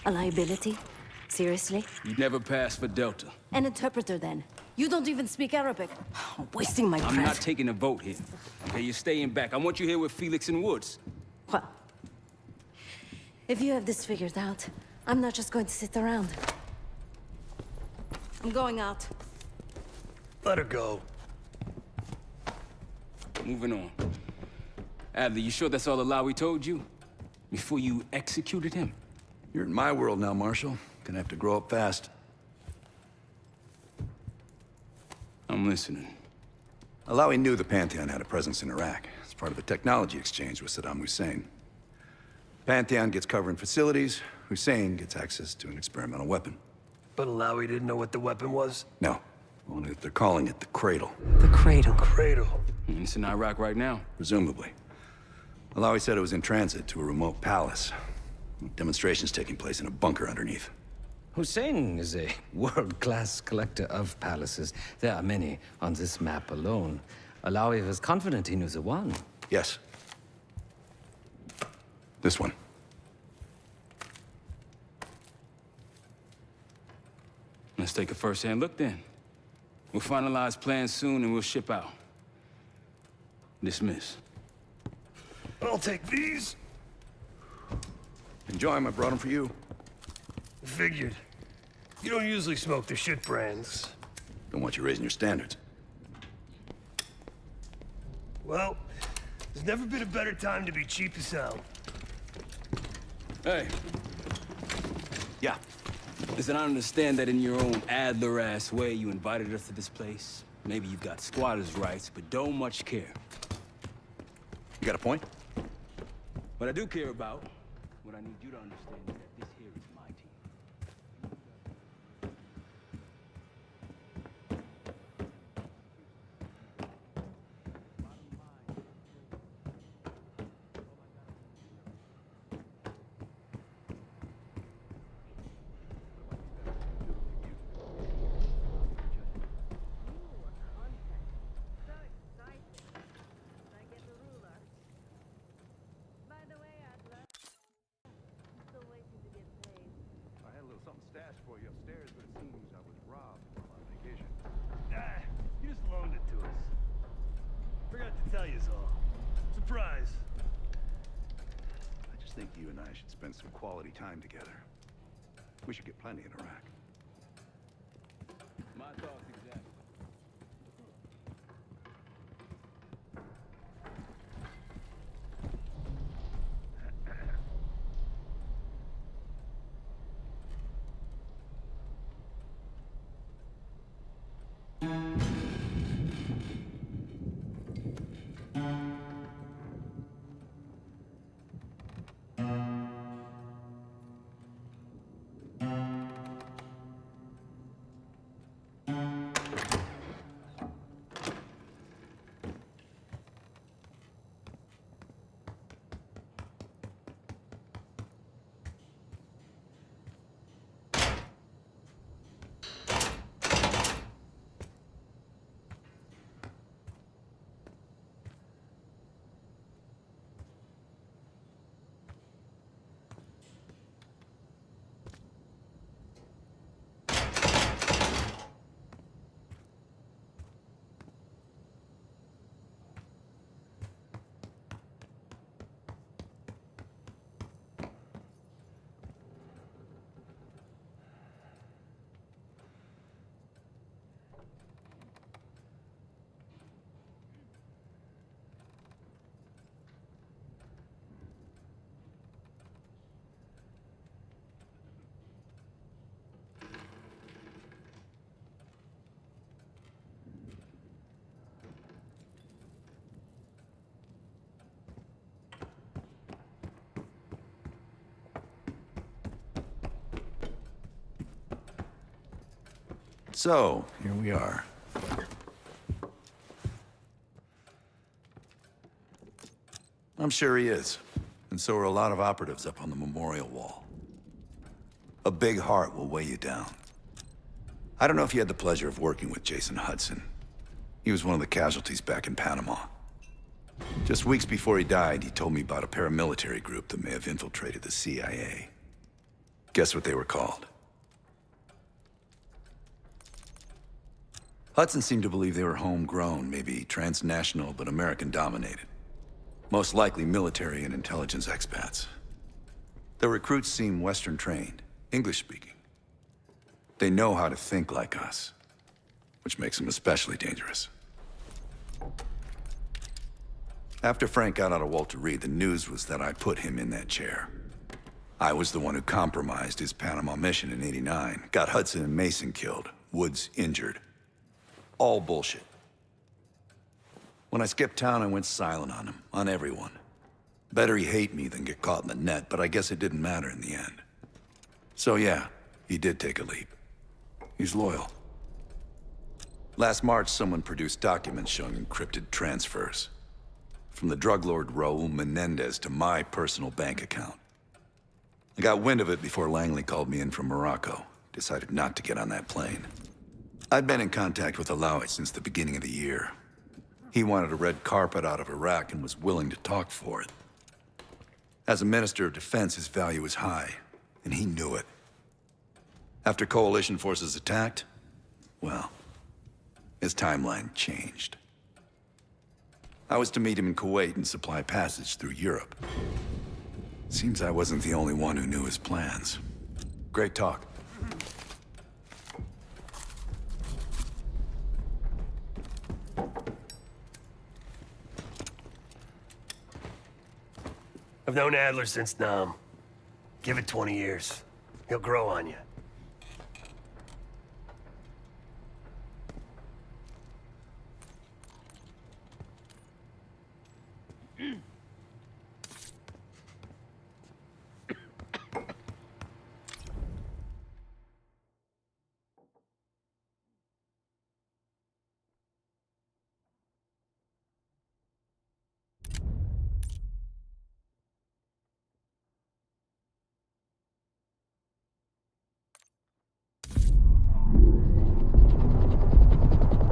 A liability? Seriously? You never passed for Delta. An interpreter, then. You don't even speak Arabic. Wasting my breath. I'm not taking a vote here. Okay, you're staying back. I want you here with Felix and Woods. Well, if you have this figured out, I'm not just going to sit around. I'm going out. Let her go. Moving on. Adler, you sure that's all Alawi told you? Before you executed him? You're in my world now, Marshal. Gonna have to grow up fast. I'm listening. Alawi knew the Pantheon had a presence in Iraq. It's part of a technology exchange with Saddam Hussein. Pantheon gets cover in facilities. Hussein gets access to an experimental weapon. But Alawi didn't know what the weapon was? No. Only that they're calling it the Cradle. The Cradle. Cradle. And it's in Iraq right now. Presumably. Alawi said it was in transit to a remote palace. Demonstrations taking place in a bunker underneath. Hussein is a world-class collector of palaces. There are many on this map alone. Alawi was confident he knew the one. Yes. This one. Let's take a first-hand look then. We'll finalize plans soon and we'll ship out. Dismiss. I'll take these. Enjoy them. I brought them for you. Figured. You don't usually smoke the shit brands. Don't want you raising your standards. Well, there's never been a better time to be cheap as hell. Hey. Yeah. Listen, I understand that in your own Adler-ass way you invited us to this place. Maybe you've got squatters' rights, but don't much care. You got a point? What I do care about, what I need you to understand is that this here is my team. Stashed for you upstairs, but it seems I was robbed while on vacation. Ah, you just loaned it to us. Forgot to tell you all. Surprise. I just think you and I should spend some quality time together. We should get plenty in Iraq. My thoughts exactly. So, here we are. I'm sure he is. And so are a lot of operatives up on the memorial wall. A big heart will weigh you down. I don't know if you had the pleasure of working with Jason Hudson. He was one of the casualties back in Panama. Just weeks before he died, he told me about a paramilitary group that may have infiltrated the CIA. Guess what they were called? Hudson seemed to believe they were homegrown, maybe transnational, but American-dominated. Most likely military and intelligence expats. The recruits seem Western-trained, English-speaking. They know how to think like us, which makes them especially dangerous. After Frank got out of Walter Reed, the news was that I put him in that chair. I was the one who compromised his Panama mission in '89, got Hudson and Mason killed, Woods injured. All bullshit. When I skipped town, I went silent on him, on everyone. Better he hate me than get caught in the net, but I guess it didn't matter in the end. So yeah, he did take a leap. He's loyal. Last March, someone produced documents showing encrypted transfers. From the drug lord Raul Menendez to my personal bank account. I got wind of it before Langley called me in from Morocco. Decided not to get on that plane. I'd been in contact with Alawi since the beginning of the year. He wanted a red carpet out of Iraq and was willing to talk for it. As a Minister of Defense, his value was high, and he knew it. After coalition forces attacked, well, his timeline changed. I was to meet him in Kuwait and supply passage through Europe. Seems I wasn't the only one who knew his plans. Great talk. I've known Adler since Nam. Give it 20 years. He'll grow on you.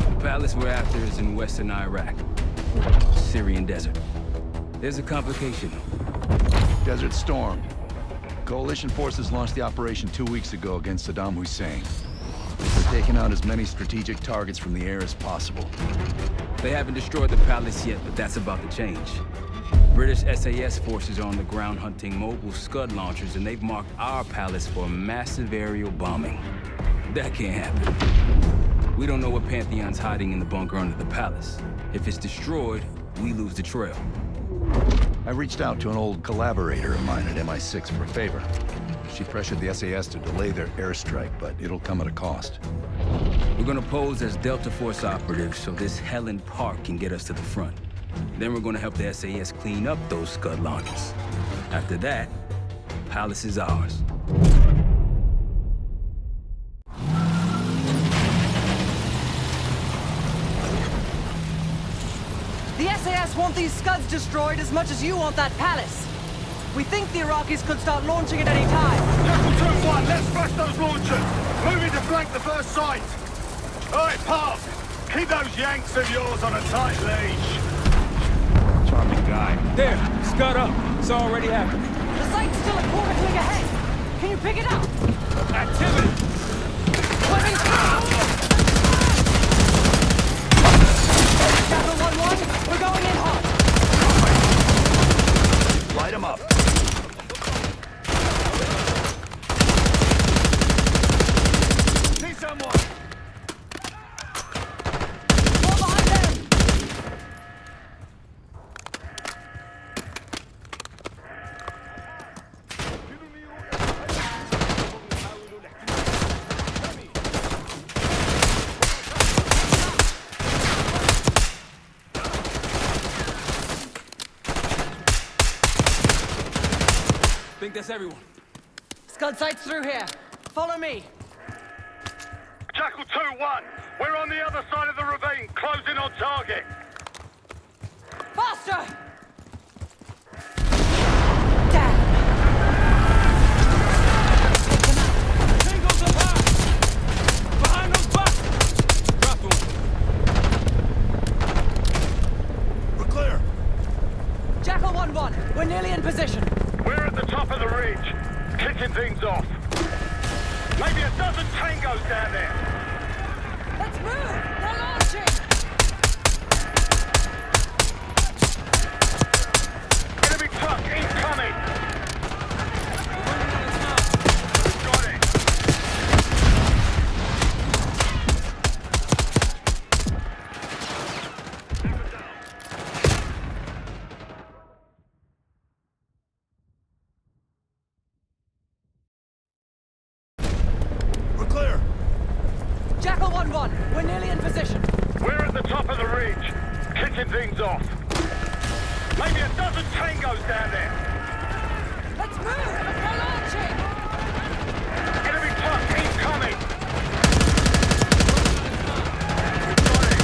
The palace we're after is in western Iraq. Syrian desert. There's a complication. Desert Storm. Coalition forces launched the operation 2 weeks ago against Saddam Hussein. They're taking out as many strategic targets from the air as possible. They haven't destroyed the palace yet, but that's about to change. British SAS forces are on the ground hunting mobile Scud launchers, and they've marked our palace for a massive aerial bombing. That can't happen. We don't know what Pantheon's hiding in the bunker under the palace. If it's destroyed, we lose the trail. I reached out to an old collaborator of mine at MI6 for a favor. She pressured the SAS to delay their airstrike, but it'll come at a cost. We're gonna pose as Delta Force operatives so this Helen Park can get us to the front. Then we're gonna help the SAS clean up those Scud launchers. After that, palace is ours. The SAS want these Scuds destroyed as much as you want that palace. We think the Iraqis could start launching at any time. Jackal 2-1, let's smash those launchers! Moving to flank the first site! Alright, Park! Keep those Yanks of yours on a tight leash! Charming guy. There, Scud up. It's already happening. The site's still a quarter click ahead. Can you pick it up? Activity! Weapons out! Jackal 1-1, we're going in hot. Light them up. See someone! Fall behind them! Think that's everyone. Scud site's through here. Follow me. Jackal 2-1, we're on the other side of the ravine, closing on target. Faster! Damn! Singles up high! Behind those boxes! Drop one. We're clear. Jackal 1-1, we're nearly in position. We're at the top of the ridge, kicking things off. Maybe a dozen tangos down there. Let's move! They're launching! Enemy truck incoming. Got it. We're clear. Jackal 1-1, we're nearly in position. We're at the top of the ridge, kicking things off. Maybe a dozen tangos down there. Let's move! They're launching! Enemy truck incoming. Got it.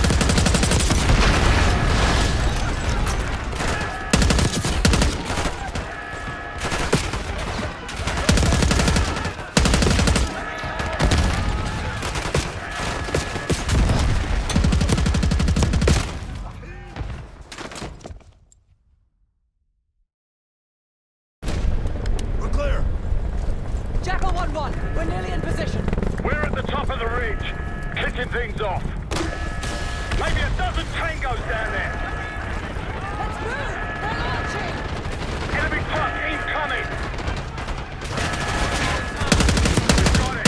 We're clear. Jackal 1-1, we're nearly in position. We're at the top of the ridge, kicking things off. Maybe a dozen tangos down there. Let's move! They're launching! Enemy truck incoming. Got it.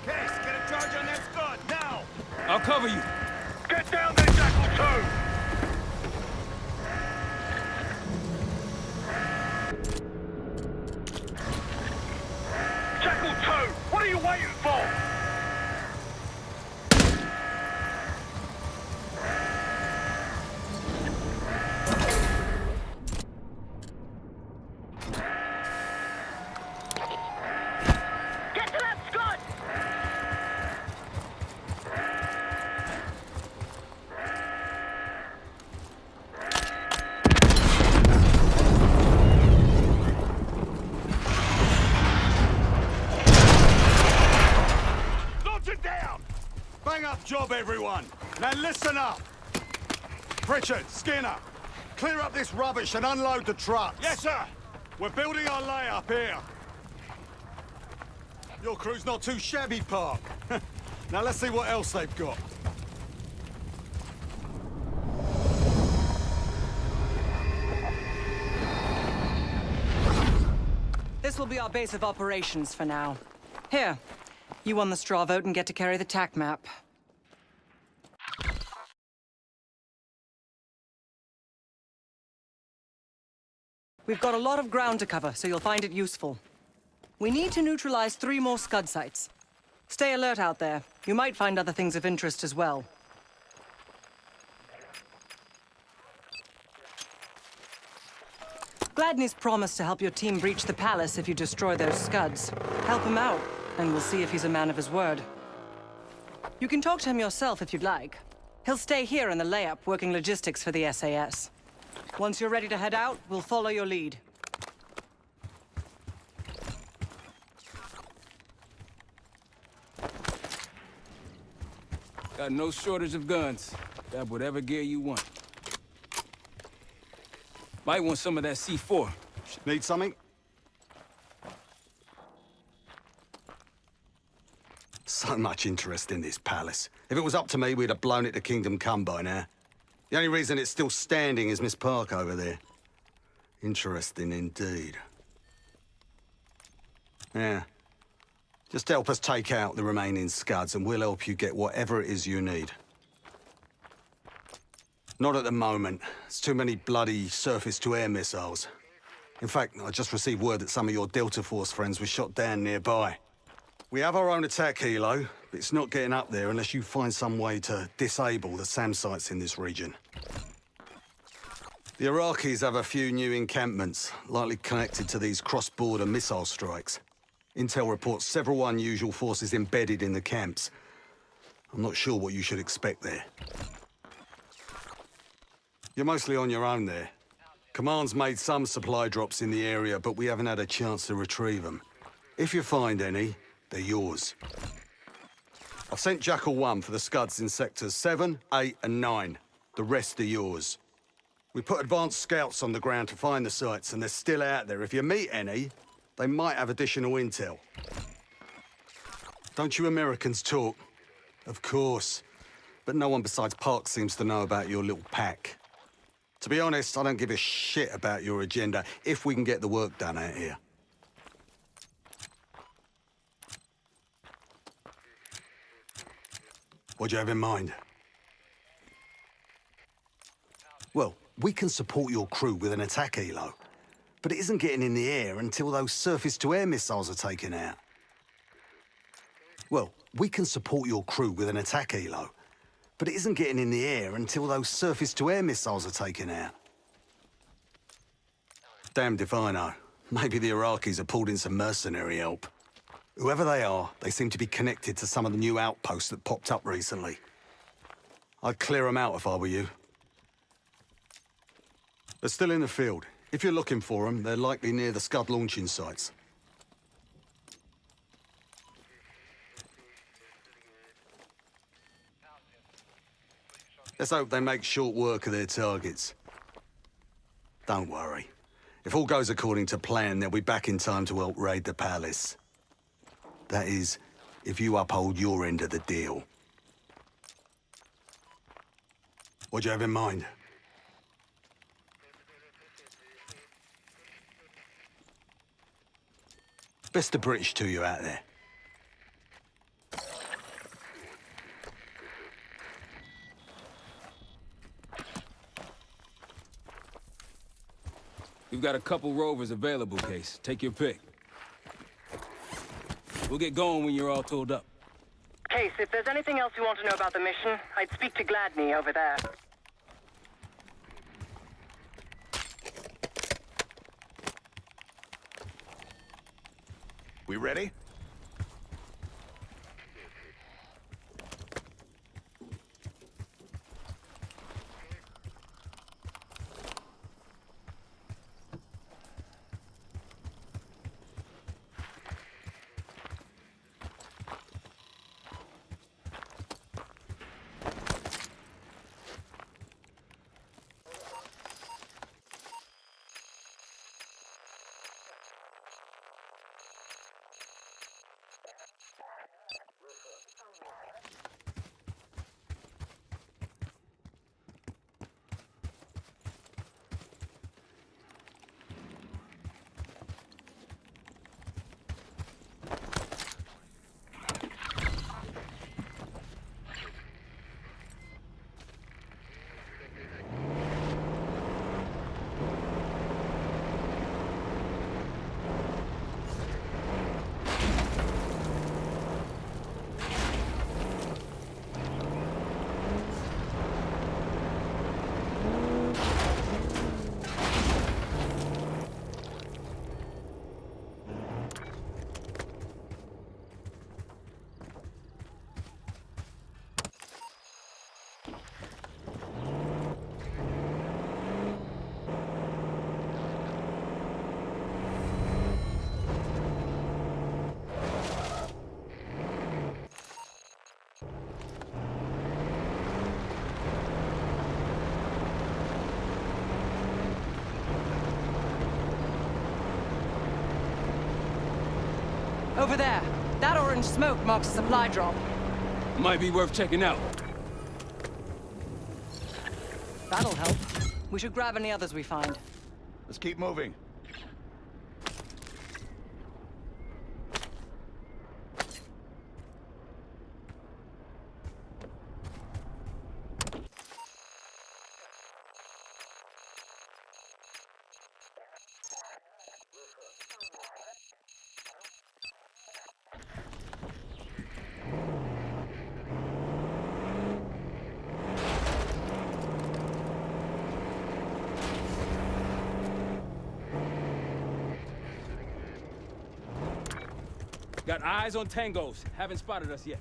Case, get a charge on that scud, now! I'll cover you. Get down there, Jackal 2! Jackal 2, what are you waiting for? Get to that scud! Launch it down! Bang up job, everyone. Now listen up. Pritchard, Skinner, clear up this rubbish and unload the trucks. Yes, sir. We're building our layup here. Your crew's not too shabby, Park. Now let's see what else they've got. This will be our base of operations for now. Here, you won the straw vote and get to carry the TAC map. We've got a lot of ground to cover, so you'll find it useful. We need to neutralize 3 more Scud sites. Stay alert out there. You might find other things of interest as well. Gladney's promised to help your team breach the palace if you destroy those Scuds. Help him out, and we'll see if he's a man of his word. You can talk to him yourself if you'd like. He'll stay here in the layup, working logistics for the SAS. Once you're ready to head out, we'll follow your lead. Got no shortage of guns. Got whatever gear you want. Might want some of that C4. Need something? So much interest in this palace. If it was up to me, we'd have blown it to Kingdom Come by now. The only reason it's still standing is Miss Park over there. Interesting indeed. Yeah. Just help us take out the remaining Scuds and we'll help you get whatever it is you need. Not at the moment. It's too many bloody surface-to-air missiles. In fact, I just received word that some of your Delta Force friends were shot down nearby. We have our own attack helo, but it's not getting up there unless you find some way to disable the SAM sites in this region. The Iraqis have a few new encampments, likely connected to these cross-border missile strikes. Intel reports several unusual forces embedded in the camps. I'm not sure what you should expect there. You're mostly on your own there. Command's made some supply drops in the area, but we haven't had a chance to retrieve them. If you find any, they're yours. I've sent Jackal 1 for the scuds in sectors 7, 8, and 9. The rest are yours. We put advanced scouts on the ground to find the sites, and they're still out there. If you meet any, they might have additional intel. Don't you Americans talk? Of course. But no one besides Park seems to know about your little pack. To be honest, I don't give a shit about your agenda if we can get the work done out here. What do you have in mind? Well, we can support your crew with an attack helo, but it isn't getting in the air until those surface-to-air missiles are taken out. Well, we can support your crew with an attack helo, but it isn't getting in the air until those surface-to-air missiles are taken out. Damned if I know. Maybe the Iraqis have pulled in some mercenary help. Whoever they are, they seem to be connected to some of the new outposts that popped up recently. I'd clear them out if I were you. They're still in the field. If you're looking for them, they're likely near the Scud launching sites. Let's hope they make short work of their targets. Don't worry. If all goes according to plan, they'll be back in time to help raid the palace. That is, if you uphold your end of the deal. What do you have in mind? Best of British to you out there. We've got a couple rovers available, Case. Take your pick. We'll get going when you're all tooled up. Case, if there's anything else you want to know about the mission, I'd speak to Gladney over there. We ready? Over there. That orange smoke marks a supply drop. Might be worth checking out. That'll help. We should grab any others we find. Let's keep moving. Got eyes on tangos. Haven't spotted us yet.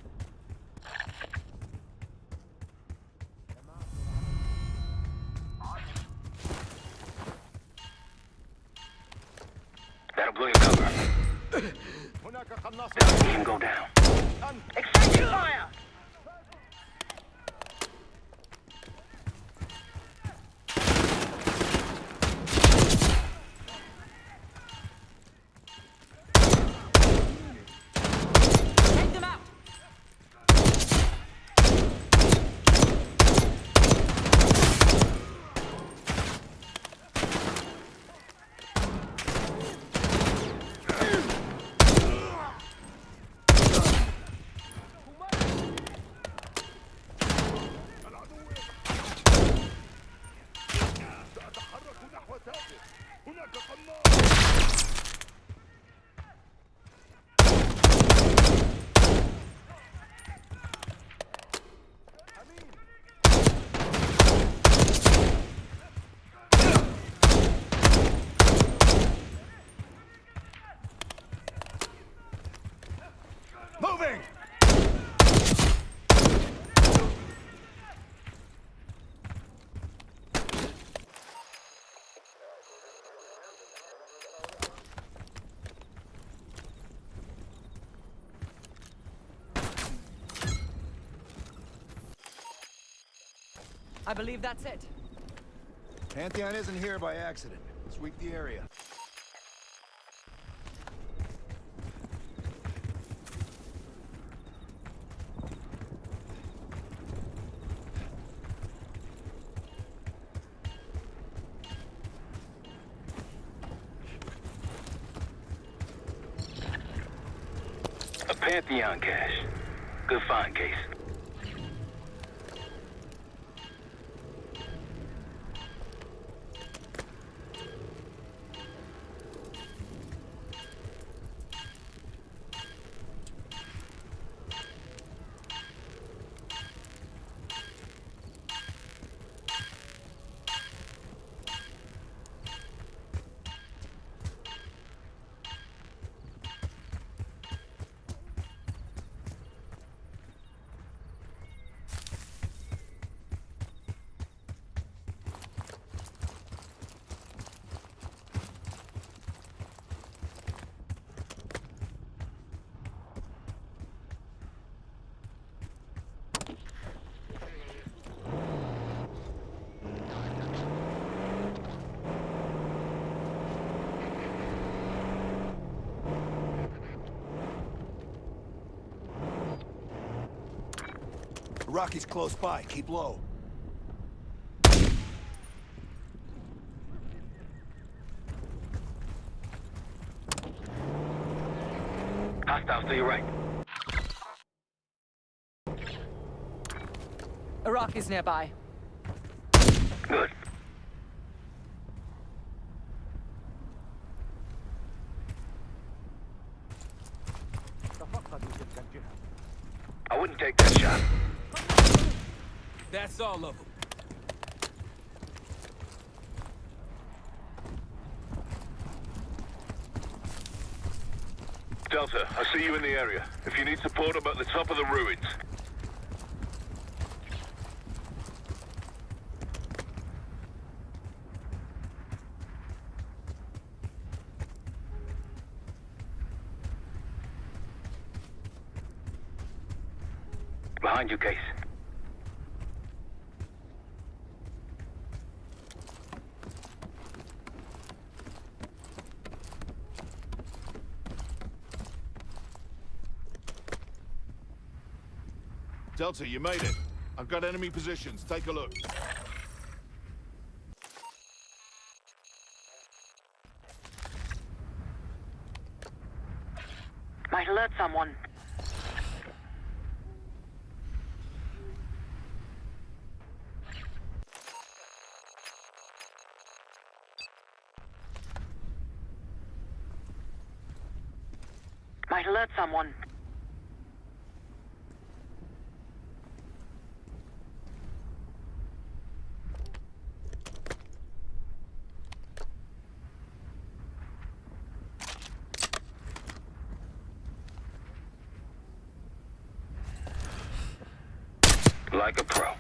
See him go down. Extended fire! Take them out! Moving! I believe that's it. Pantheon isn't here by accident. Sweep the area. A Pantheon cache. Good find, Case. Rocky's close by. Keep low. Hostiles to your right. Iraqi's nearby. Good. I wouldn't take that shot. That's all of them. Delta, I see you in the area. If you need support, I'm at the top of the ruins. Behind you, Case. Delta, you made it. I've got enemy positions. Take a look. Might alert someone. Might alert someone. Like a pro.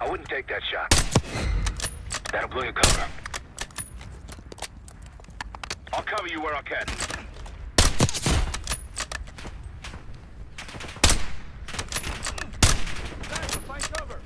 I wouldn't take that shot. That'll blow your cover. I'll cover you where I can. Find cover.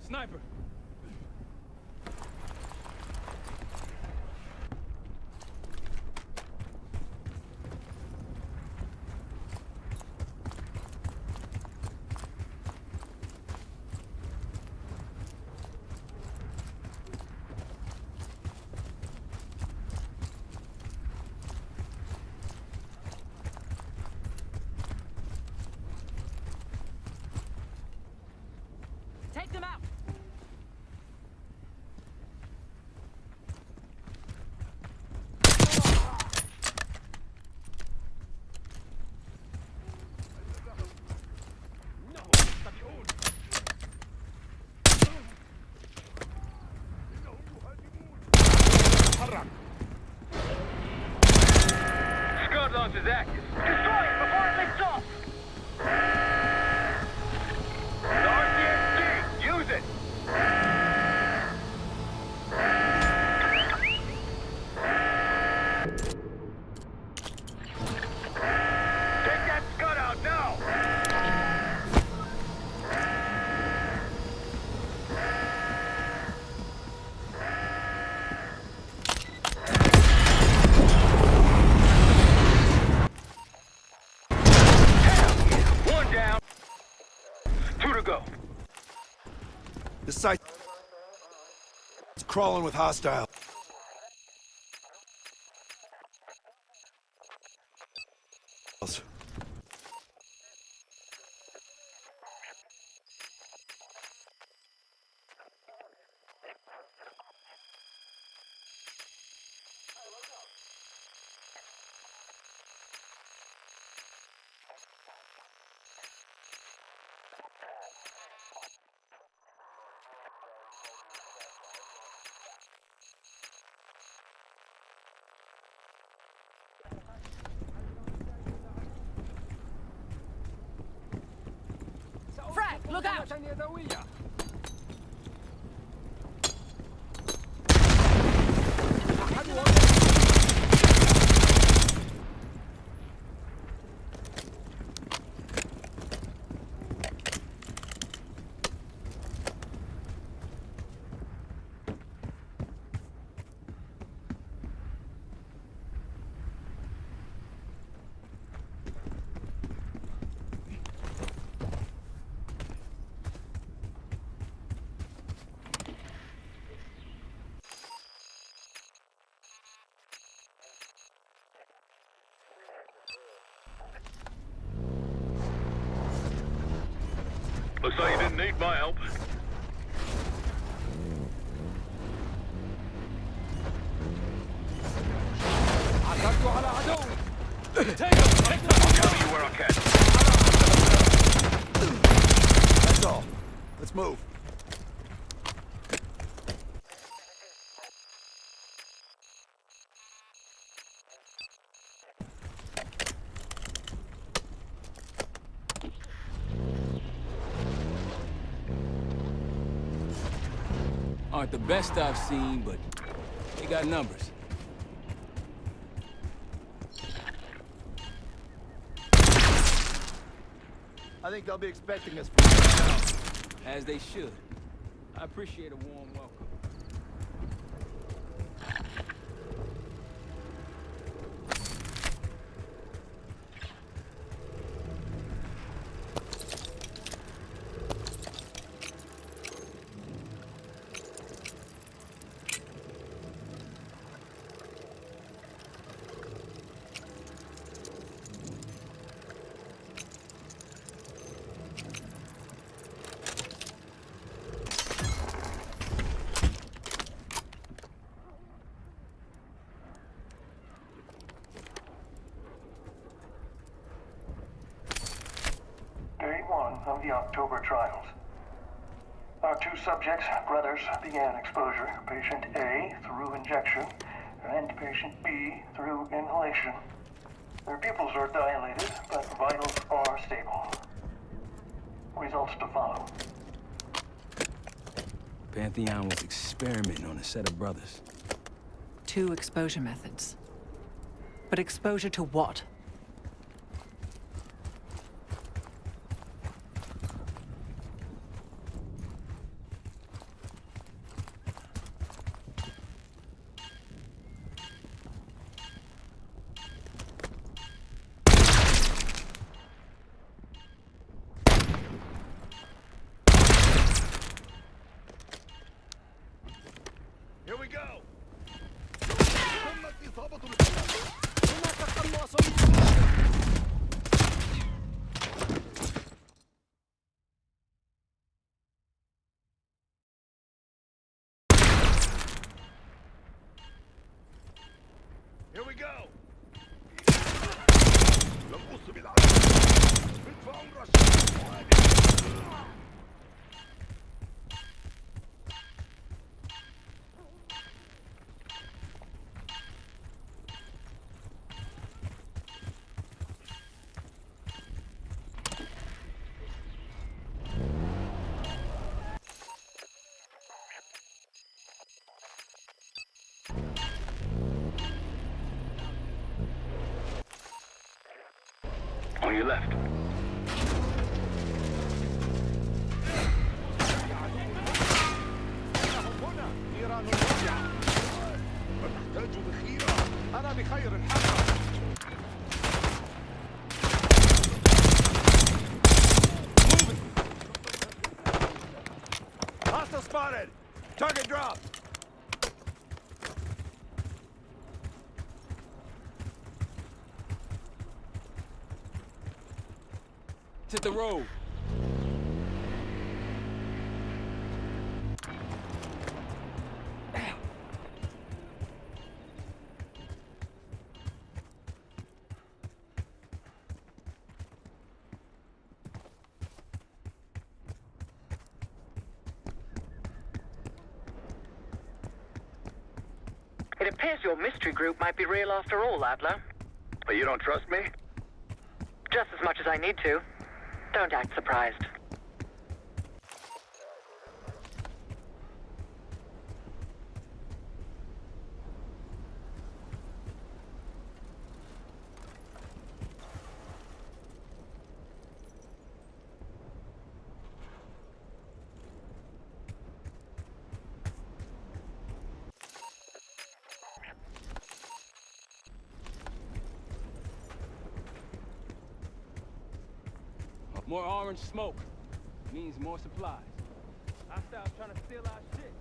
Sniper! Take them out! Scud launch is active. Destroy it before it lifts off! The RCXD, use it! Take that Scud out now! One down. Two to go. The site is crawling with hostiles. Frag, look out! Looks like you didn't need my help. I'll cover you where I can. That's all. Let's move. Aren't the best I've seen, but they got numbers. I think they'll be expecting us from now. As they should. I appreciate a warm welcome. Day 1 of the October trials. Our 2 subjects, brothers, began exposure. Patient A through injection, and patient B through inhalation. Their pupils are dilated, but vitals are stable. Results to follow. Pantheon was experimenting on a set of brothers. 2 exposure methods. But exposure to what? Here we go! Here we go! On your left. أنا بخير الحال. Hostile spotted! Target drop! Hit the road. It appears your mystery group might be real after all, Adler. But you don't trust me? Just as much as I need to. Don't act surprised. More orange smoke means more supplies. Hostiles trying to steal our shit.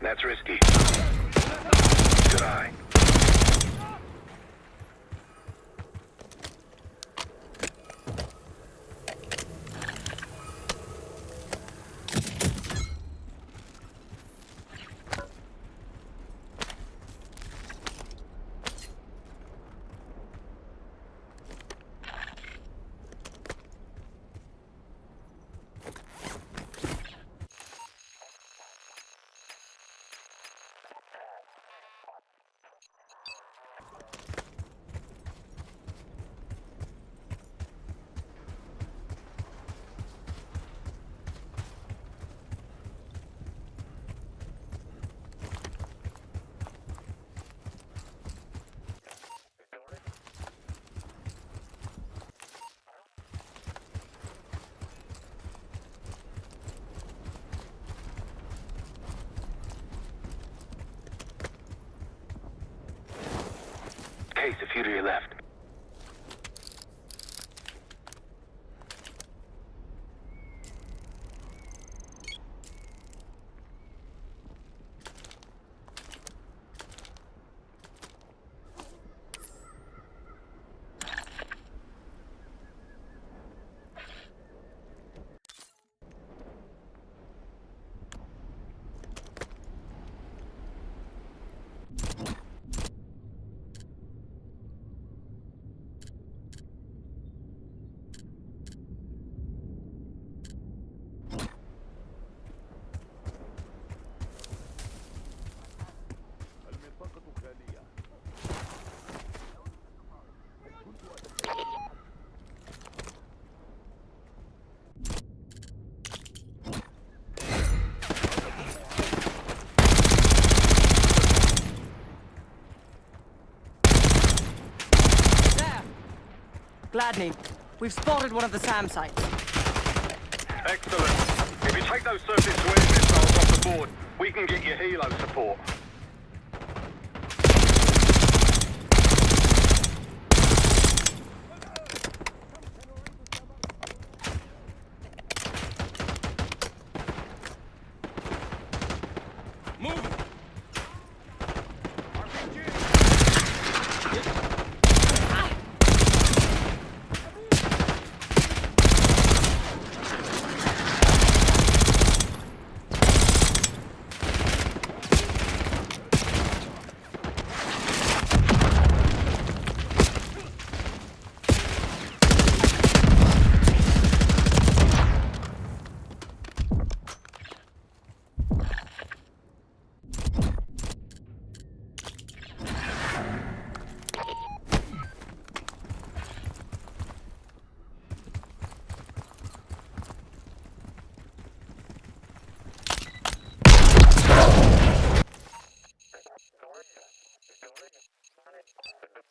That's risky. Good eye. Gladney. We've spotted one of the SAM sites. Excellent. If you take those surface-to-air missiles off the board, we can get you helo support.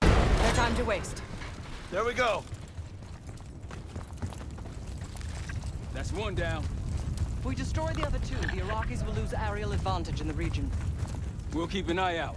No time to waste. There we go. That's one down. If we destroy the other two, the Iraqis will lose aerial advantage in the region. We'll keep an eye out.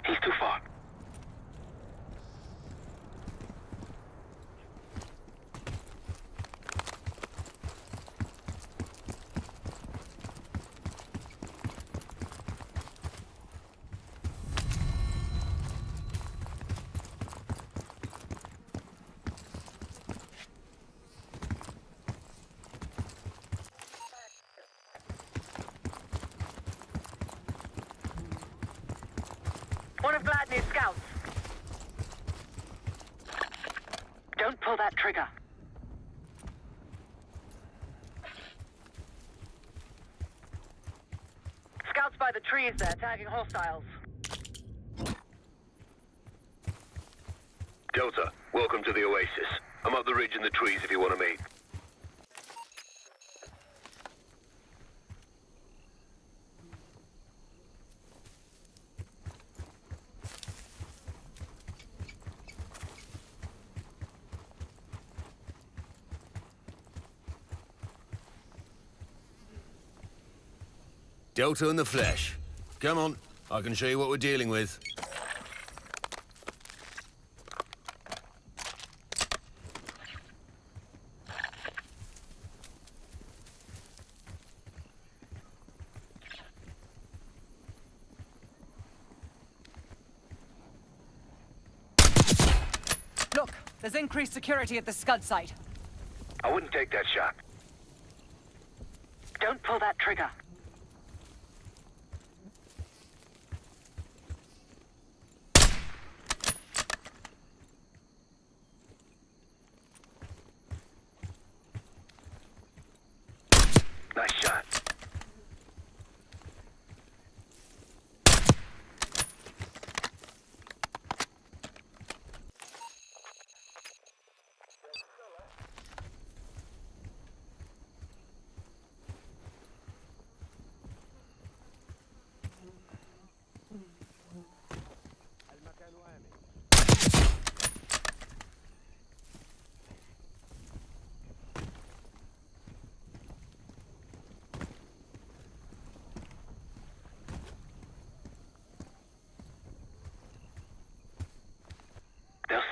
He's too far. One of Gladney's scouts. Don't pull that trigger. Scouts by the trees there, tagging hostiles. Delta, welcome to the Oasis. I'm up the ridge in the trees if you want to meet. Delta in the flesh. Come on, I can show you what we're dealing with. Look, there's increased security at the Scud site. I wouldn't take that shot. Don't pull that trigger.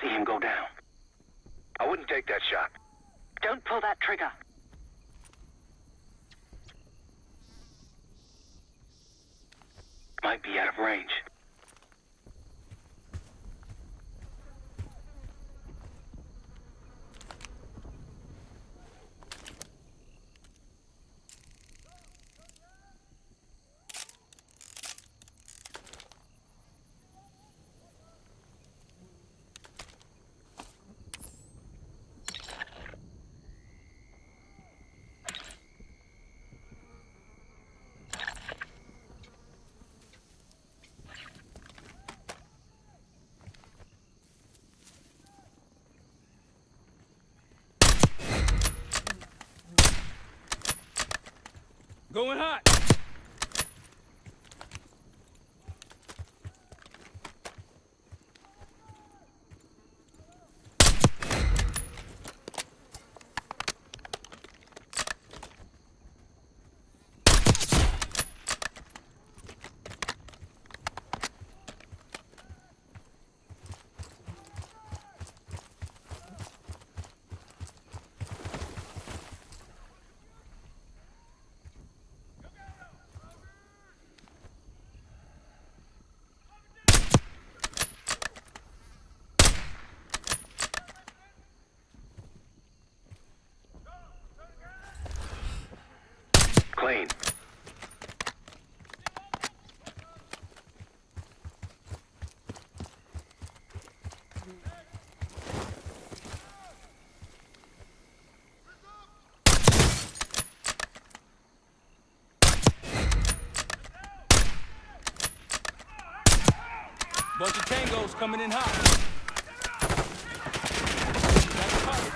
see him go down. I wouldn't take that shot. Don't pull that trigger. Might be out of range. Going hot. Clean. Bunch of tangos coming in hot. That's covered.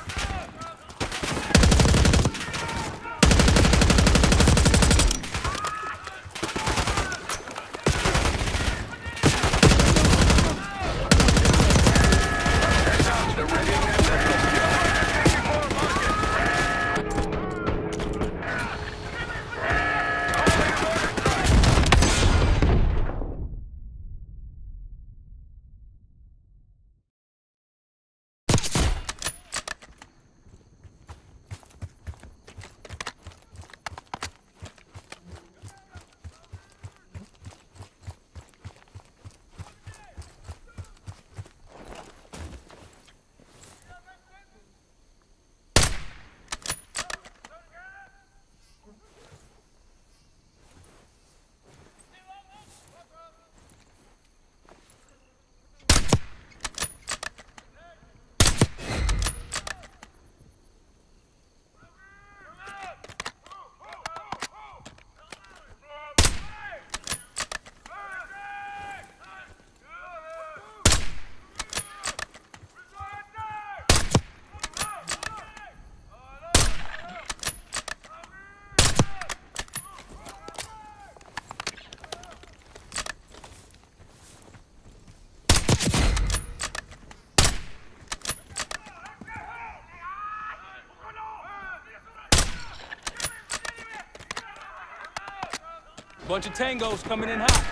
Bunch of tangos coming in hot.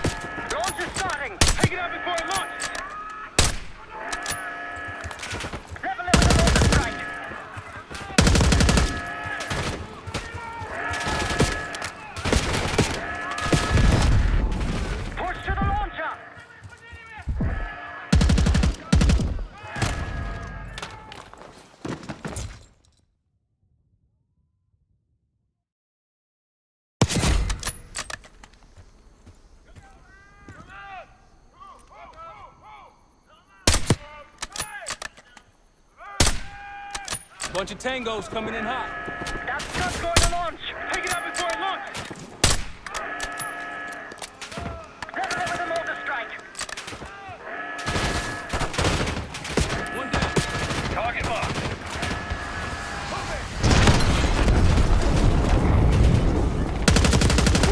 Launch is starting. Take it out before it launches. Level it with a mortar strike. Push to the launcher. Bunch of tangos coming in hot. That scud's going to launch. Take it out before it launches. Level it with a mortar strike. One down. Target marked.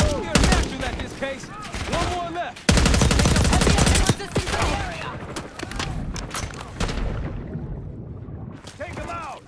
Woo, you're natural at this case. One more left. Take him out.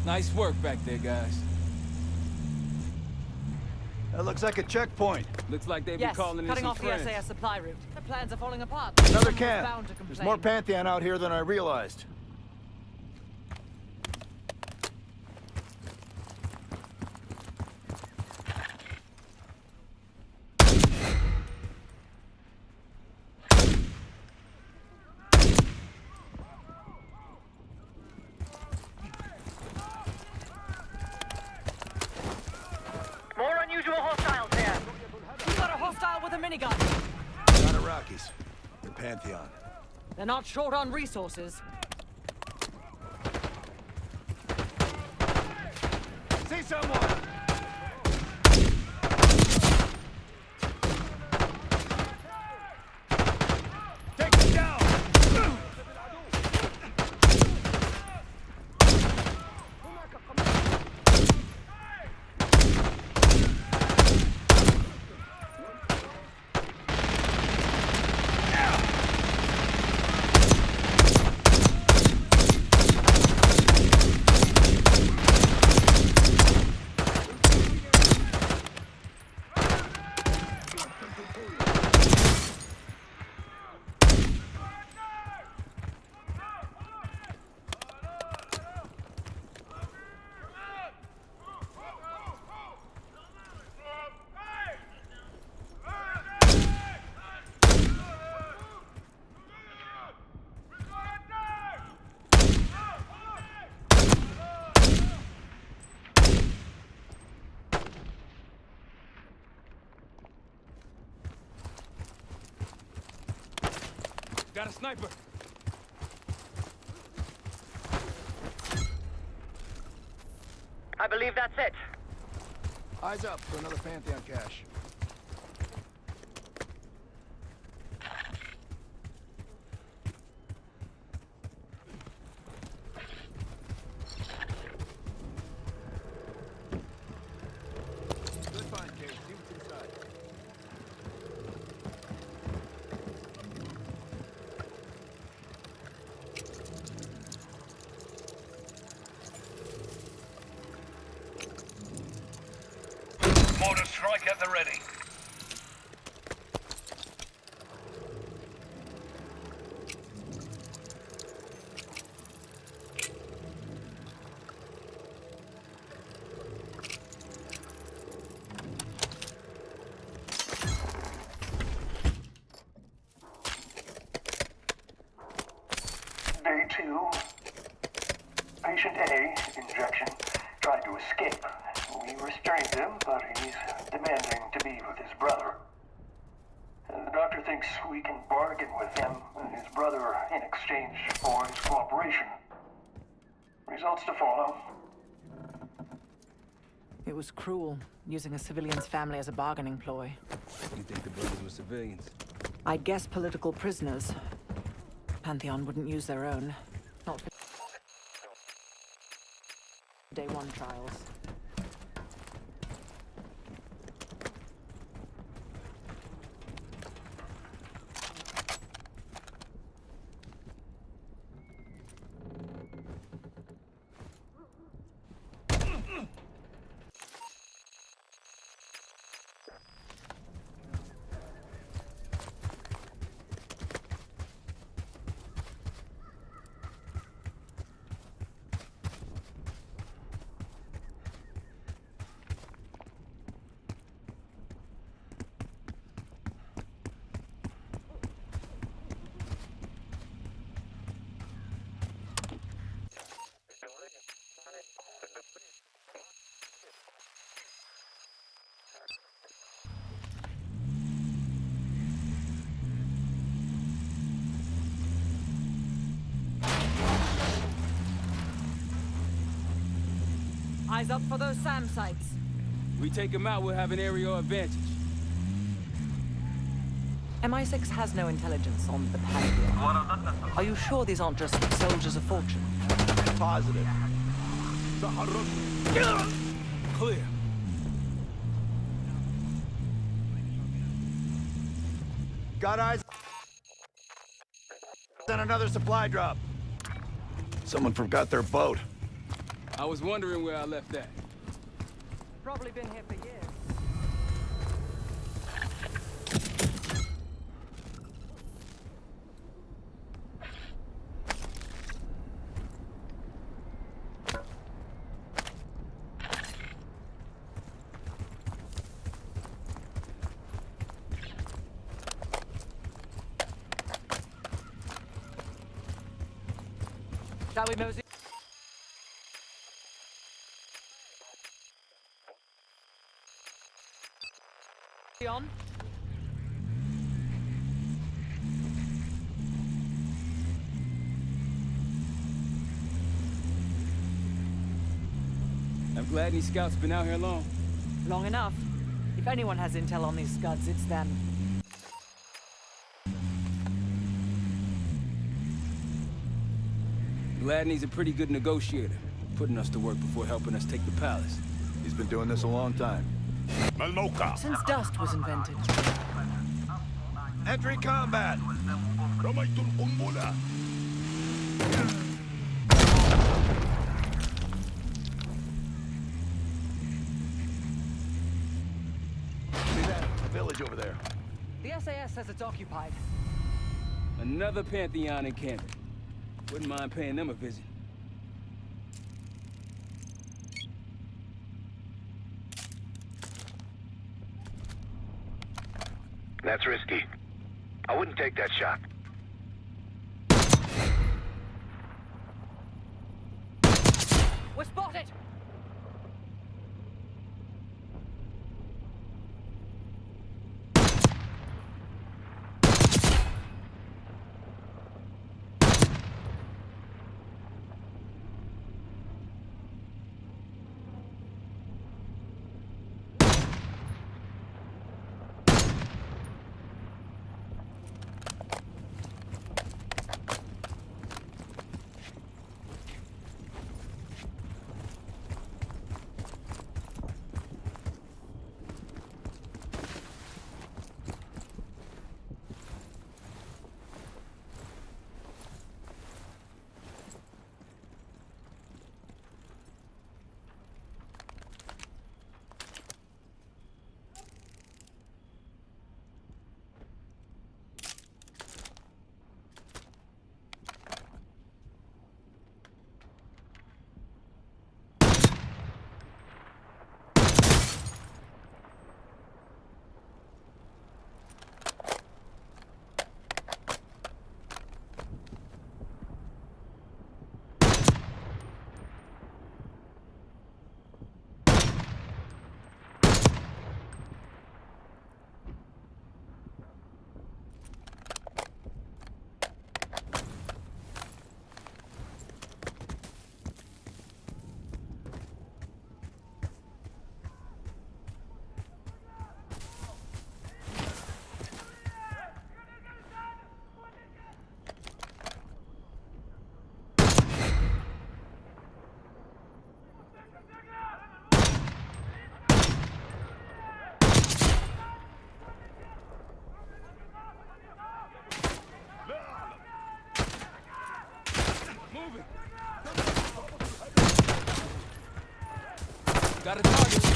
Nice work back there, guys. That looks like a checkpoint. Looks like they've Yes, been calling in cutting some off friends. the SAS supply route. The plans are falling apart. Another Someone was camp. bound to There's complain. more Pantheon out here than I realized. More unusual hostiles here. We've got a hostile with a minigun. Not Iraqis. They're Pantheon. They're not short on resources. See someone! Take him down! Got a sniper. I believe that's it. Eyes up for another Pantheon cache. Good find, Cage. See what's inside. Mortar strike at the ready. Day 2. Patient A, injection, tried to escape. We restrained him, but he's demanding to be with his brother. The doctor thinks we can bargain with him and his brother in exchange for his cooperation. Results to follow. It was cruel, using a civilian's family as a bargaining ploy. You think the brothers were civilians? I guess political prisoners. Pantheon wouldn't use their own. Not for Day 1 trials. Eyes up for those SAM sites. We take them out, we'll have an aerial advantage. MI6 has no intelligence on the Pantheon. Are you sure these aren't just soldiers of fortune? Positive. Clear. Got eyes on another supply drop. Someone forgot their boat. I was wondering where I left that. Probably been here for years. Shall we mosey on? I'm glad these scouts been out here long. Long enough. If anyone has intel on these scuds, it's them. Gladney's a pretty good negotiator, putting us to work before helping us take the palace. He's been doing this a long time. Since dust was invented. Entry combat! See that? A village over there. The SAS says it's occupied. Another Pantheon encampment. Wouldn't mind paying them a visit. That's risky. I wouldn't take that shot. We're spotted! Got a target.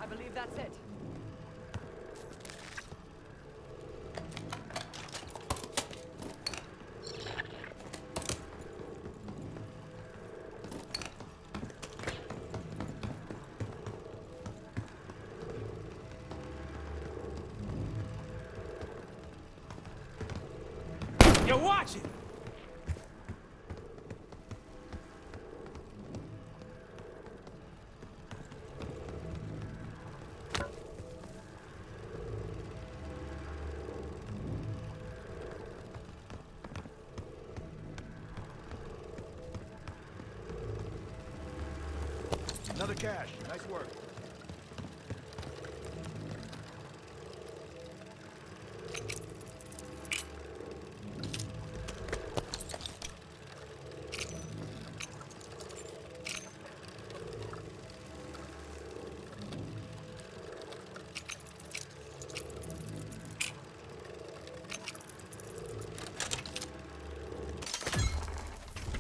I believe that's it. Yo, watch it! Another cache. Nice work.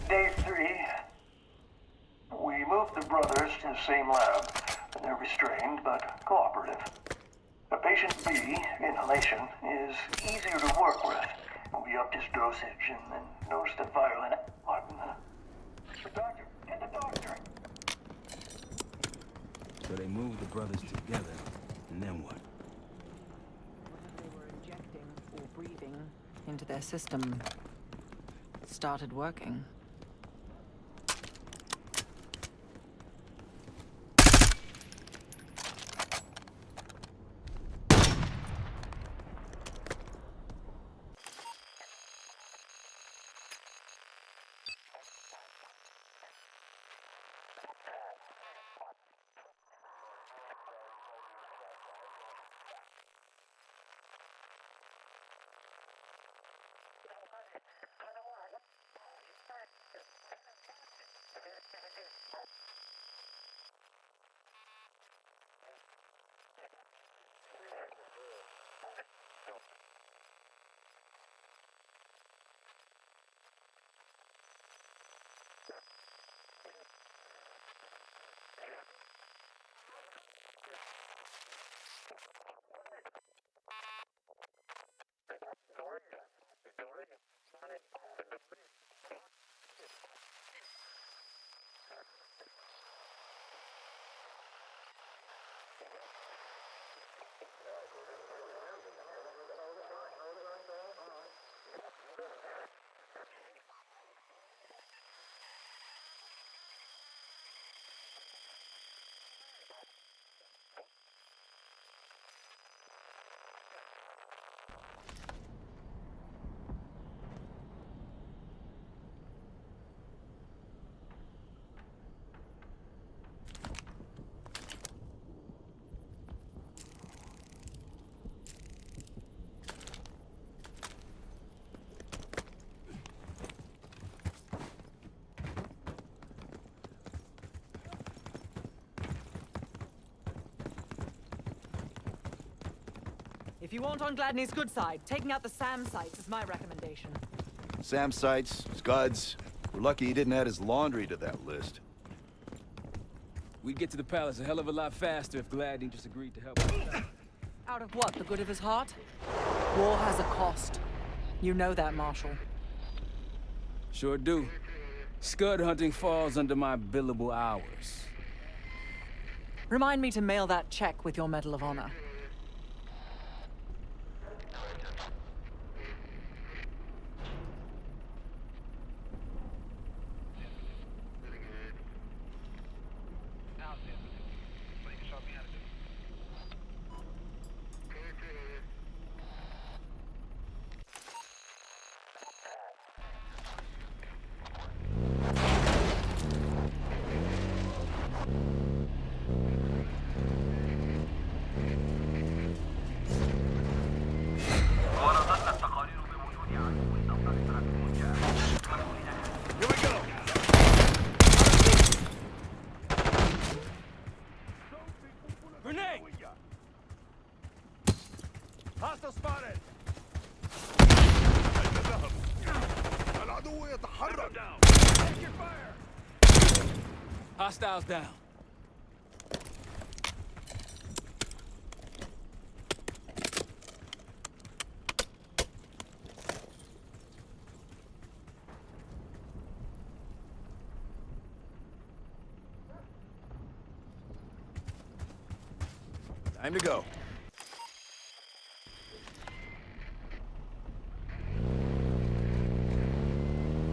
Day 3. We moved the brothers to the same lab. They're restrained, but cooperative. But patient B, inhalation, is easier to work with. We upped his dosage and then noticed a violent... The doctor! Get the doctor! So they moved the brothers together, and then what? Whatever they were injecting or breathing into their system started working. If you want on Gladney's good side, taking out the SAM sites is my recommendation. SAM sites, Scuds. We're lucky he didn't add his laundry to that list. We'd get to the palace a hell of a lot faster if Gladney just agreed to help us out. Out of what? The good of his heart? War has a cost. You know that, Marshal. Sure do. Scud hunting falls under my billable hours. Remind me to mail that check with your Medal of Honor. Hostile spotted! Take your fire! Hostiles down. Time to go.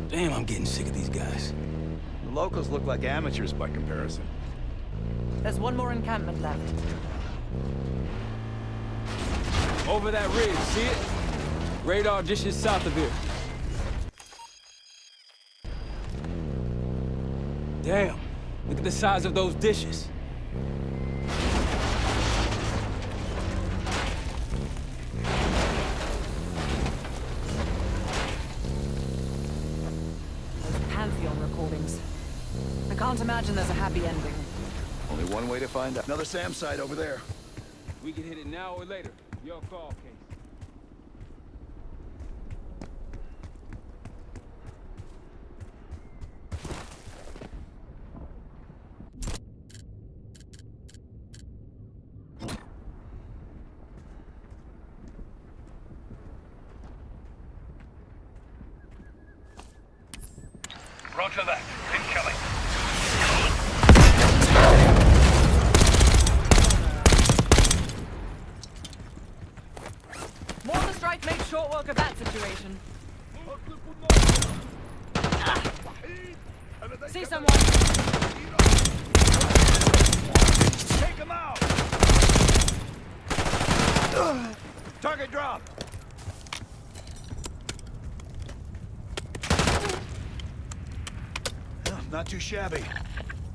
Damn, I'm getting sick of these guys. The locals look like amateurs by comparison. There's one more encampment left. Over that ridge, see it? Radar dishes south of here. Damn, look at the size of those dishes. Pantheon recordings. I can't imagine there's a happy ending. Only one way to find out. Another SAM site over there. We can hit it now or later. Your call, Case. Roger that. Incoming. Mortar strike made short work of that situation. See someone. Take him out! Target drop! Not too shabby.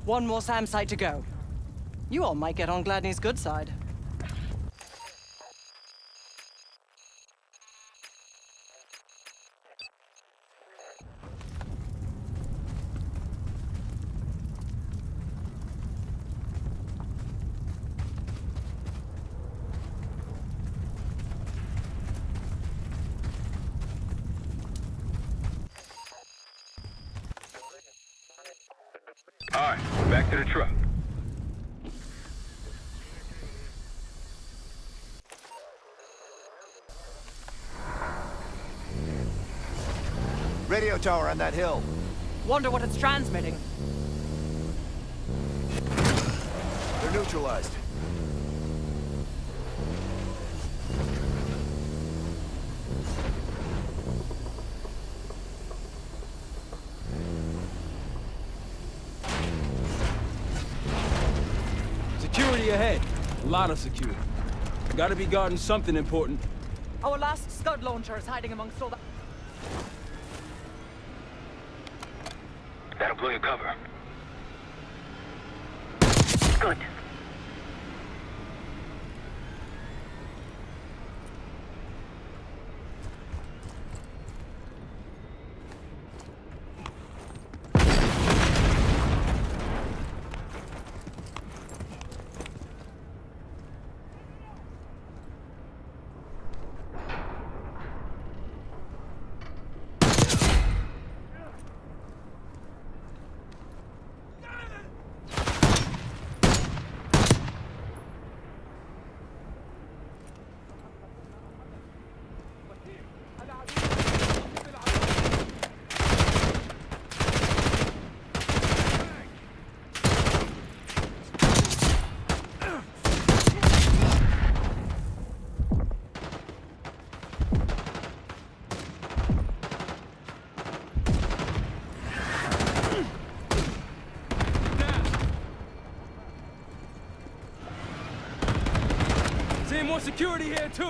One more SAM site to go. You all might get on Gladney's good side. All right, back to the truck. Radio tower on that hill. Wonder what it's transmitting. They're neutralized. Security ahead. A lot of security. Gotta be guarding something important. Our last Scud launcher is hiding amongst all that. That'll blow your cover. Good. Seeing more security here, too.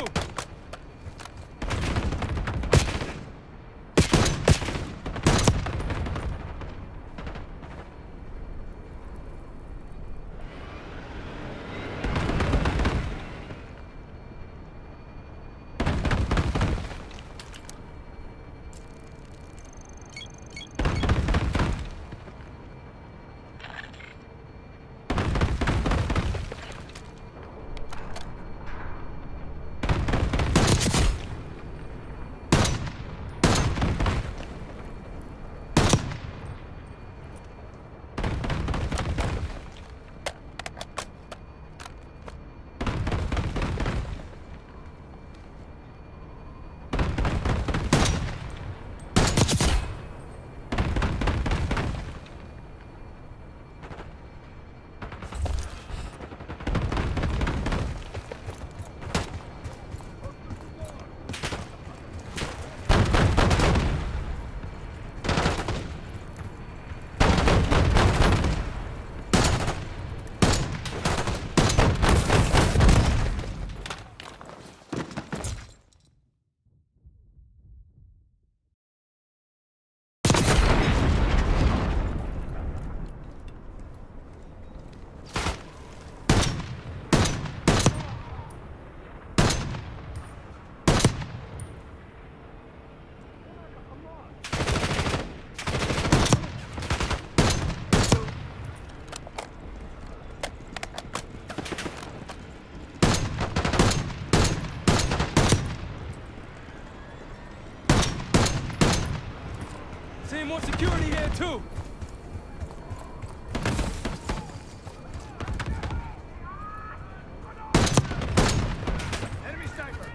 more security here, too! Enemy sniper!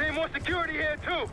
Seeing more security here, too!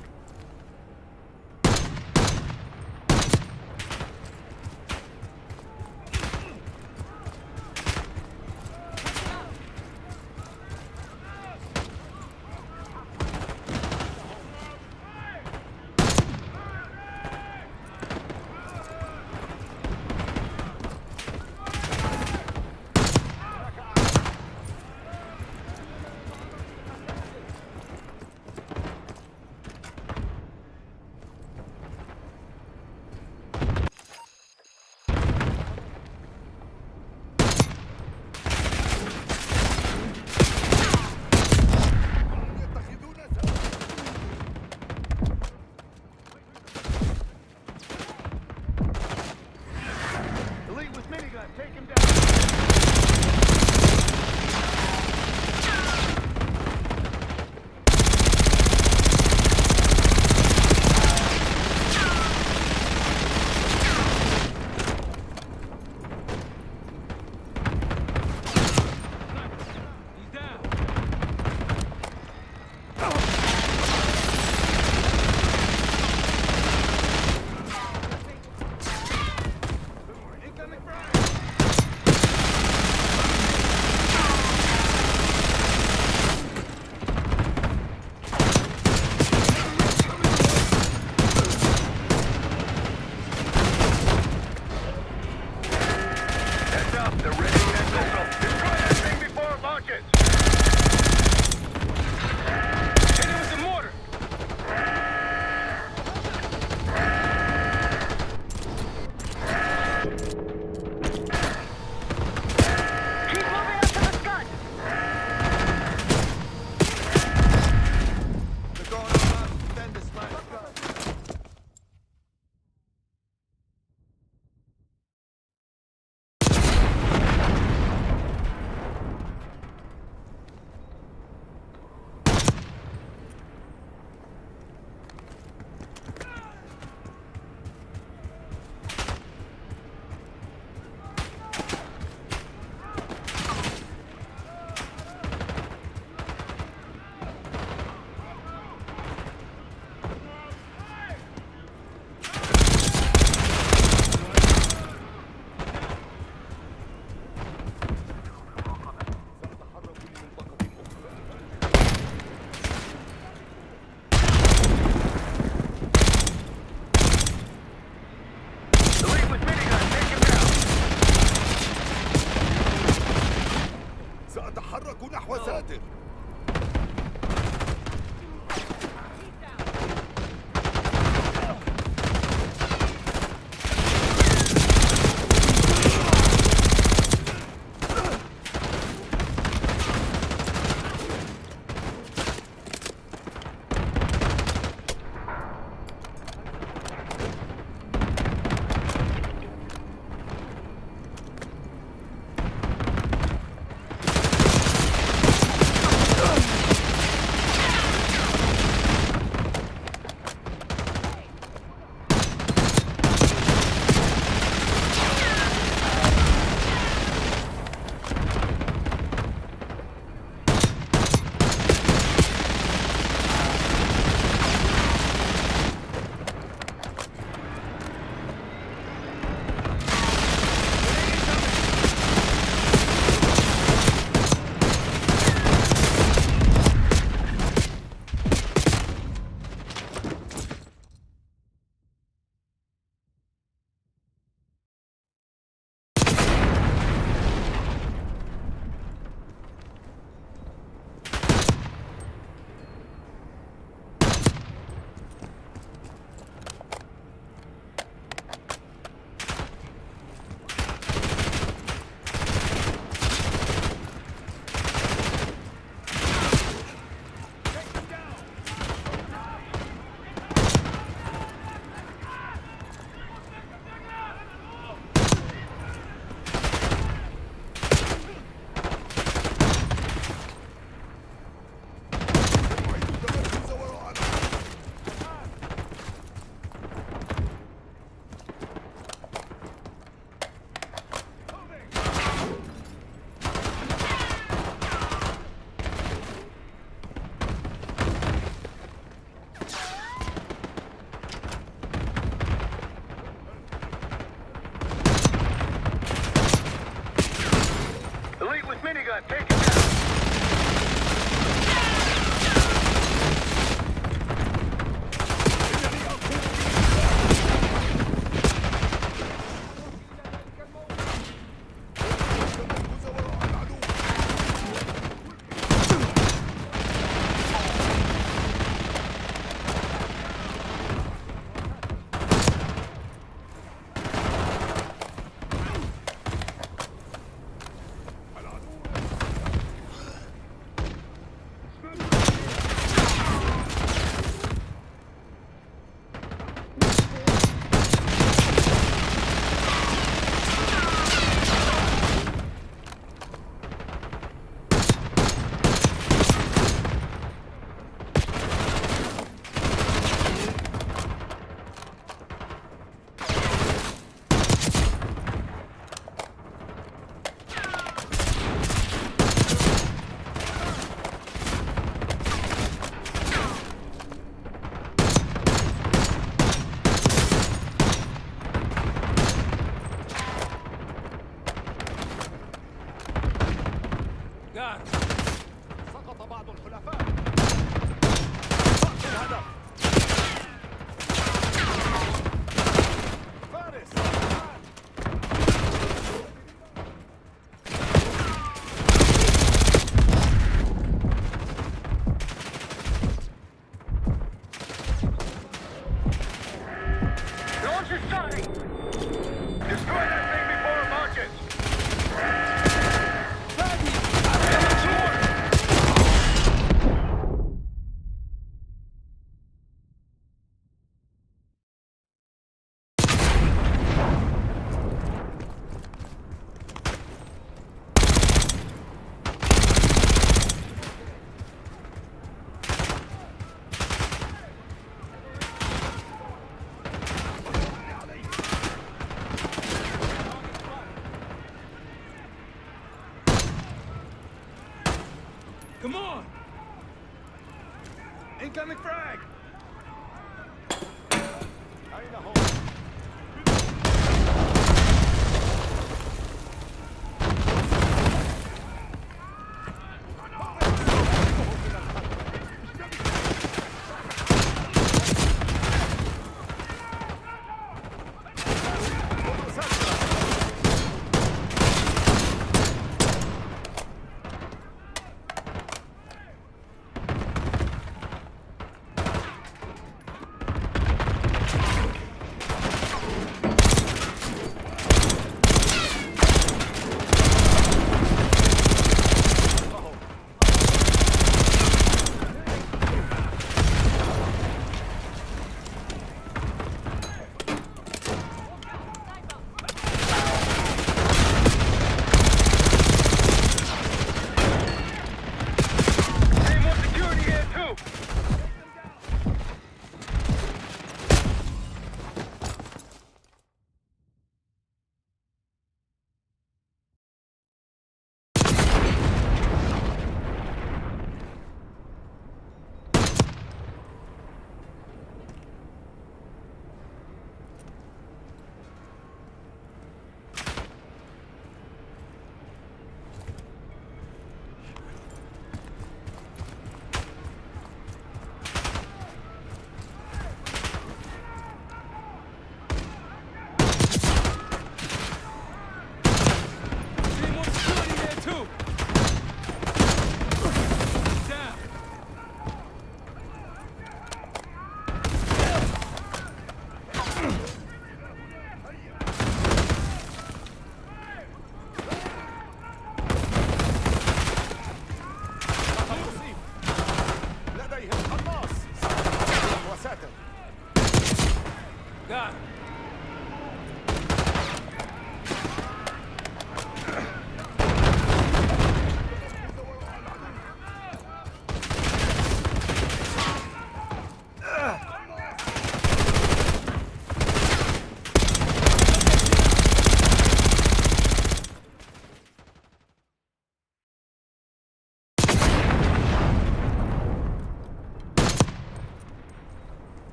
Incoming frag!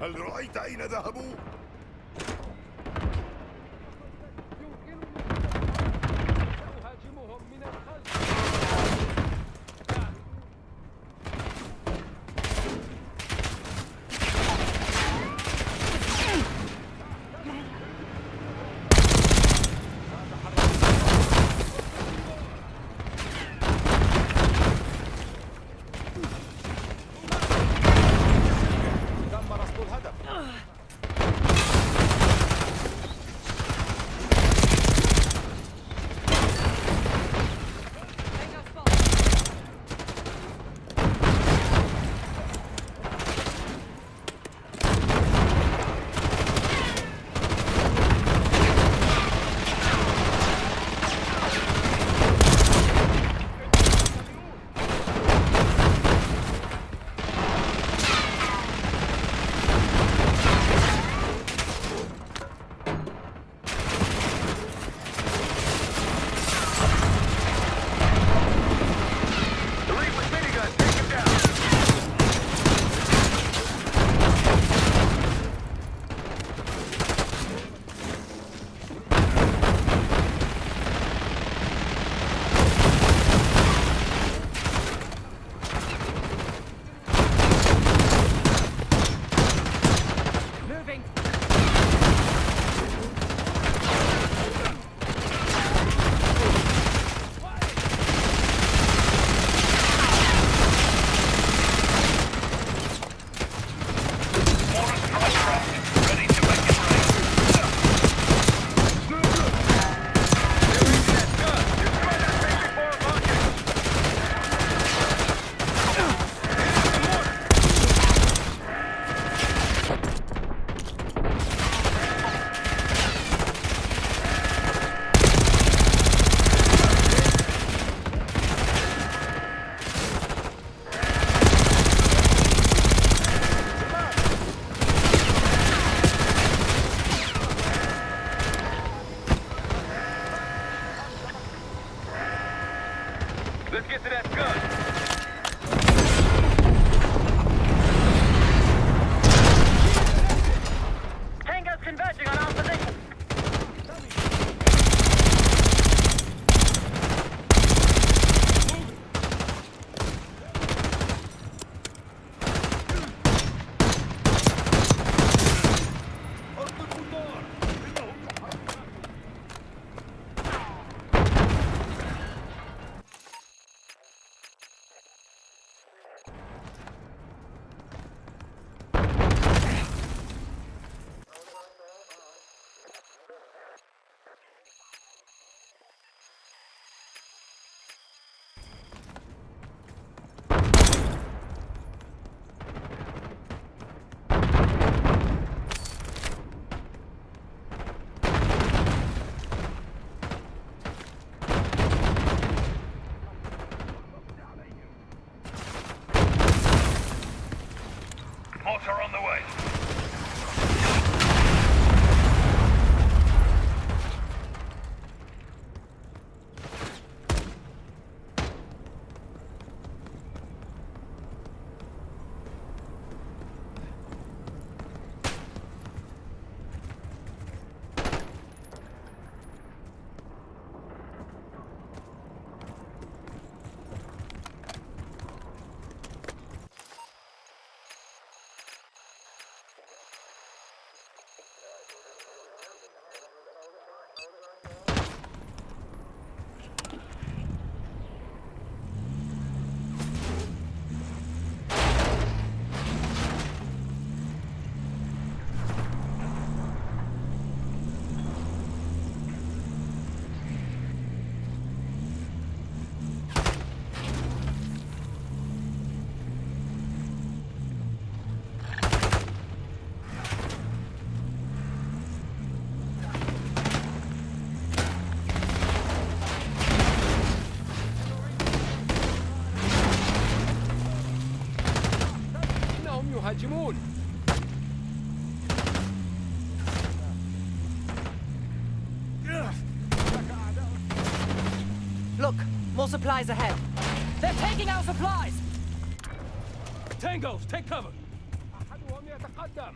هل رأيت أين ذهبوا؟ تم رصد الهدف. More supplies ahead. They're taking our supplies! Tangos, take cover! Take them out!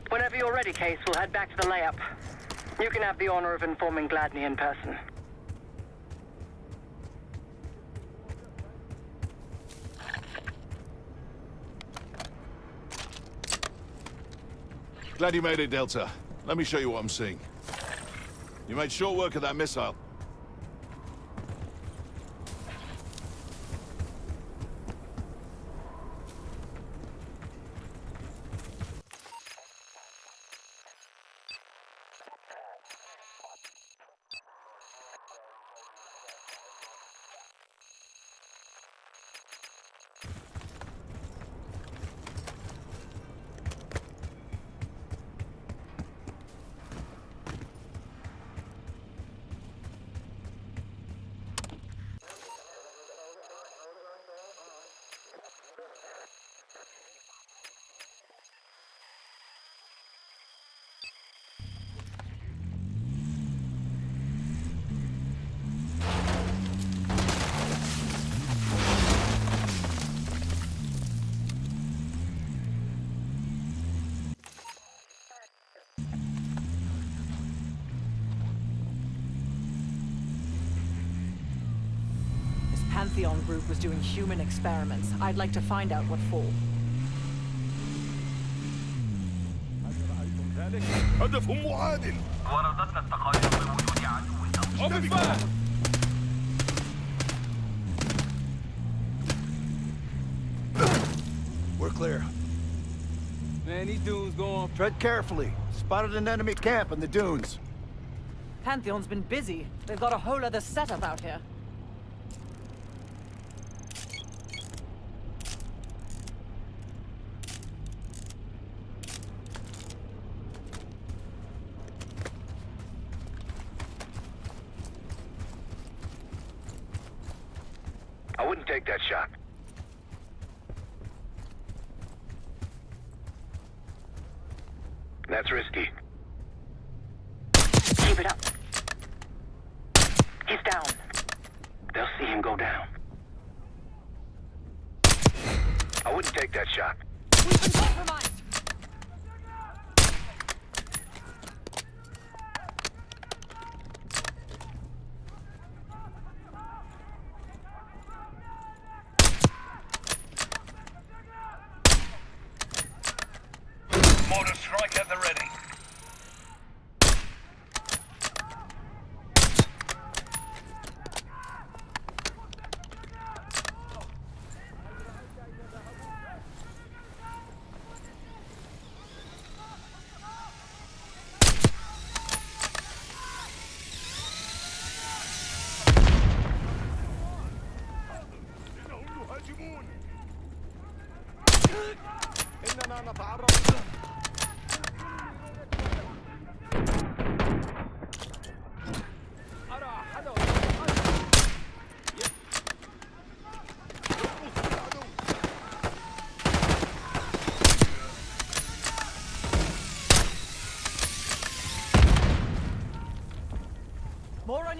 Whenever you're ready, Case, we'll head back to the layup. You can have the honor of informing Gladney in person. Glad you made it, Delta. Let me show you what I'm seeing. You made short work of that missile. Pantheon group was doing human experiments. I'd like to find out what for. هدف معادل. وردتنا التقارير بوجود عدو Open fire! We're clear. Man, these dudes going... Tread carefully. Spotted an enemy camp in the dunes. Pantheon's been busy. They've got a whole other setup out here. I wouldn't take that shot. That's risky. Keep it up. He's down. They'll see him go down. I wouldn't take that shot. We've been compromised! Mortar strike at the ready. إننا نتعرض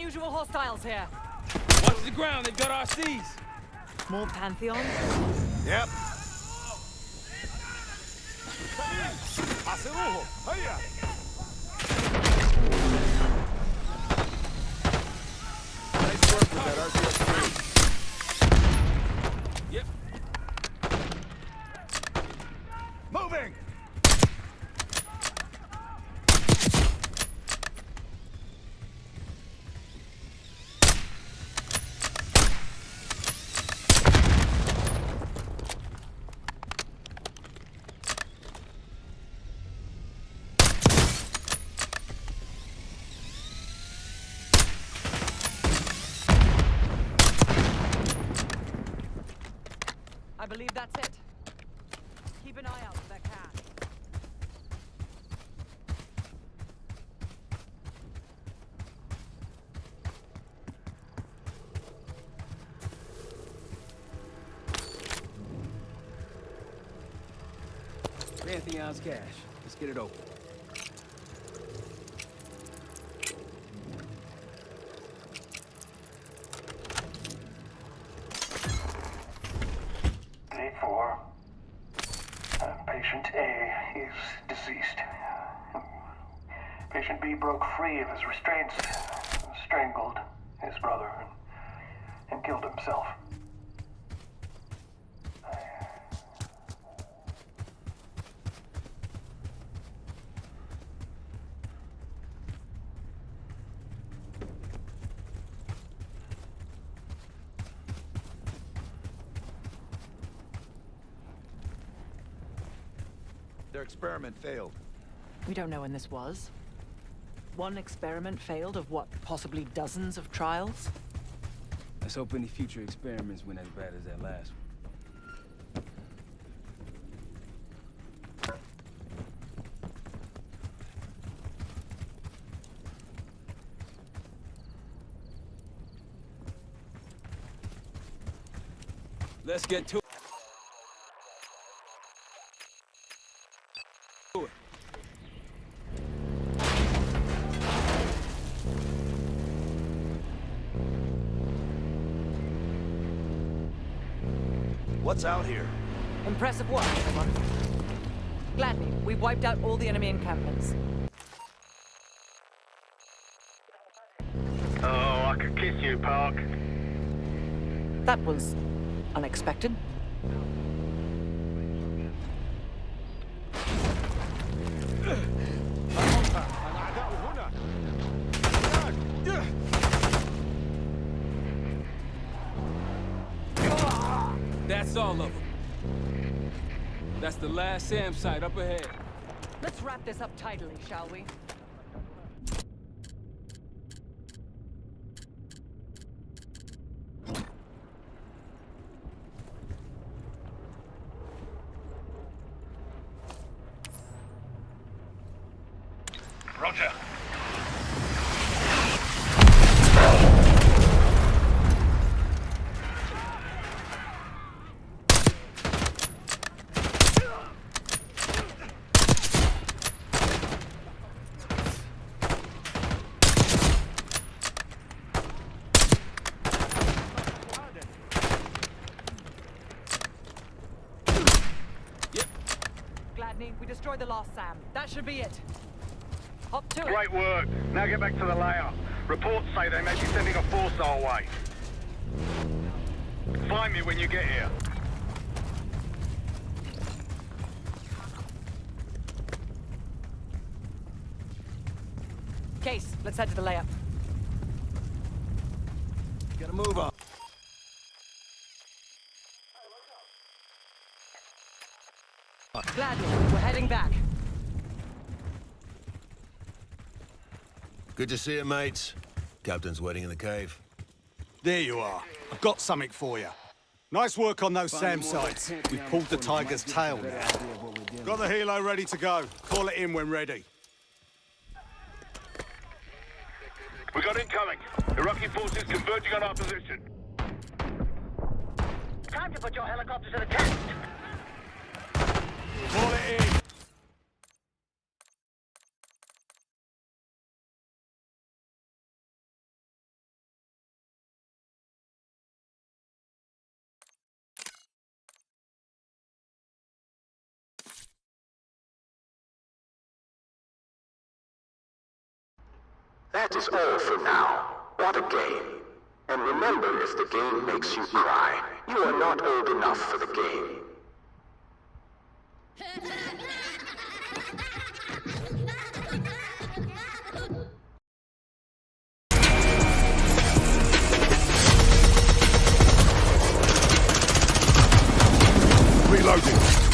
unusual hostiles here. Watch the ground, they've got RCs. More Pantheons? Yep. Nice work with that RCS. Yep. Moving! I believe that's it. Keep an eye out for that cache. Pantheon's cash. Let's get it open. Day 4. Patient A is deceased. Patient B broke free of his restraints, strangled his brother, and killed himself. Their experiment failed. We don't know when this was. One experiment failed of what, possibly dozens of trials? Let's hope any future experiments went as bad as that last one. Let's get to it. What's out here? Impressive work, everyone. Gladly, we've wiped out all the enemy encampments. Oh, I could kiss you, Park. That was unexpected. That's all of them. That's the last SAM site up ahead. Let's wrap this up tidily, shall we? Roger. Gladney, we destroyed the last SAM. That should be it. Hop to it. Great work. Now get back to the layout. Reports say they may be sending a force our way. Find me when you get here. Case, let's head to the layup. Gotta move on. Gladly, we're heading back. Good to see you, mates. Captain's waiting in the cave. There you are. I've got something for you. Nice work on those SAM sites. We've pulled the tiger's tail now. Got the helo ready to go. Call it in when ready. We got incoming. Iraqi forces converging on our position. Time to put your helicopters to the test. Call it in. That is all for now. What a game. And remember, if the game makes you cry, you are not old enough for the game. Reloading.